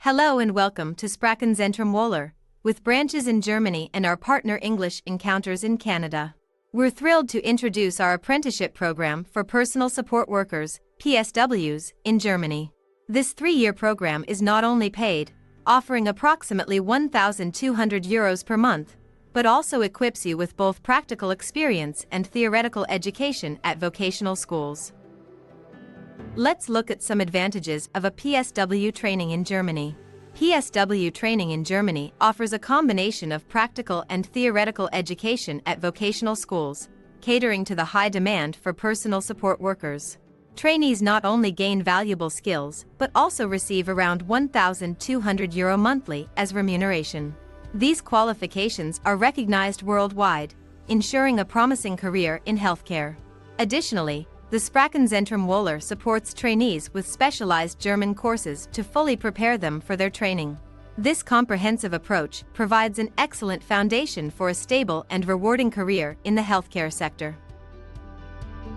Hello and welcome to Sprachenzentrum Woehler, with branches in Germany and our partner English Encounters in Canada. We're thrilled to introduce our apprenticeship program for personal support workers, PSWs, in Germany. This 3-year program is not only paid, offering approximately €1,200 per month, but also equips you with both practical experience and theoretical education at vocational schools. Let's look at some advantages of a PSW training in Germany. PSW training in Germany offers a combination of practical and theoretical education at vocational schools, catering to the high demand for personal support workers. Trainees not only gain valuable skills, but also receive around €1,200 monthly as remuneration. These qualifications are recognized worldwide, ensuring a promising career in healthcare. Additionally, the Sprachenzentrum Woehler supports trainees with specialized German courses to fully prepare them for their training. This comprehensive approach provides an excellent foundation for a stable and rewarding career in the healthcare sector.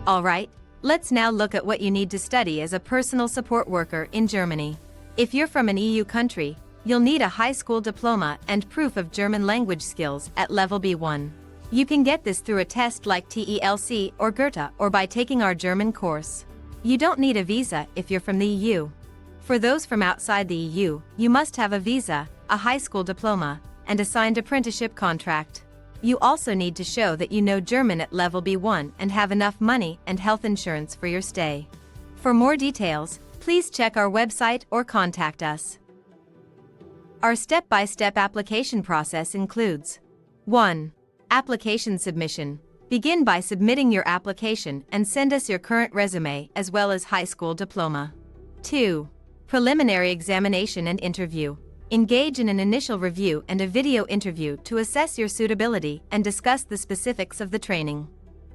Alright, let's now look at what you need to study as a personal support worker in Germany. If you're from an EU country, you'll need a high school diploma and proof of German language skills at level B1. You can get this through a test like TELC or Goethe or by taking our German course. You don't need a visa if you're from the EU. For those from outside the EU, you must have a visa, a high school diploma, and a signed apprenticeship contract. You also need to show that you know German at level B1 and have enough money and health insurance for your stay. For more details, please check our website or contact us. Our step-by-step application process includes 1. Application submission. Begin by submitting your application and send us your current resume as well as high school diploma. 2. Preliminary examination and interview. Engage in an initial review and a video interview to assess your suitability and discuss the specifics of the training.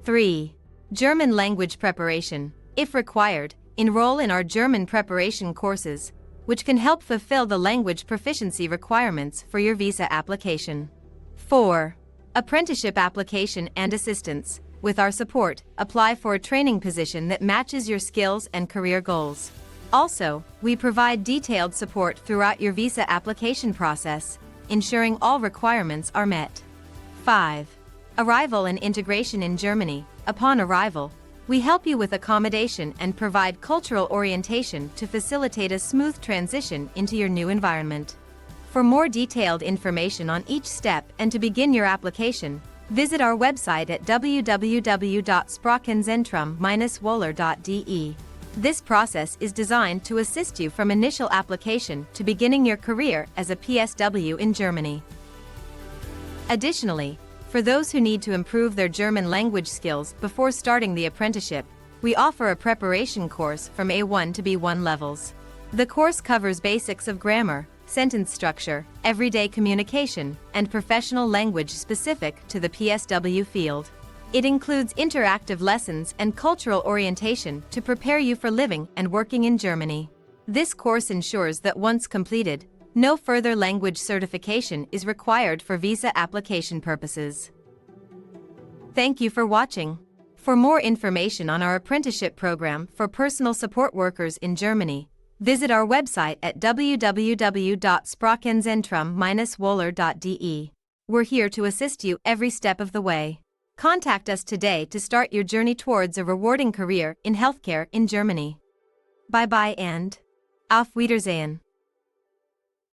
3. German language preparation. If required, enroll in our German preparation courses, which can help fulfill the language proficiency requirements for your visa application. 4. Apprenticeship application and assistance. With our support, apply for a training position that matches your skills and career goals. Also, we provide detailed support throughout your visa application process, ensuring all requirements are met. 5. Arrival and integration in Germany. Upon arrival, we help you with accommodation and provide cultural orientation to facilitate a smooth transition into your new environment. For more detailed information on each step and to begin your application, visit our website at www.sprachenzentrum-woehler.de. This process is designed to assist you from initial application to beginning your career as a PSW in Germany. Additionally, for those who need to improve their German language skills before starting the apprenticeship, we offer a preparation course from A1 to B1 levels. The course covers basics of grammar, sentence structure, everyday communication, and professional language specific to the PSW field. It includes interactive lessons and cultural orientation to prepare you for living and working in Germany. This course ensures that once completed, no further language certification is required for visa application purposes. Thank you for watching. For more information on our apprenticeship program for personal support workers in Germany, visit our website at www.sprachenzentrum-woehler.de. We're here to assist you every step of the way. Contact us today to start your journey towards a rewarding career in healthcare in Germany. Bye-bye and Auf Wiedersehen.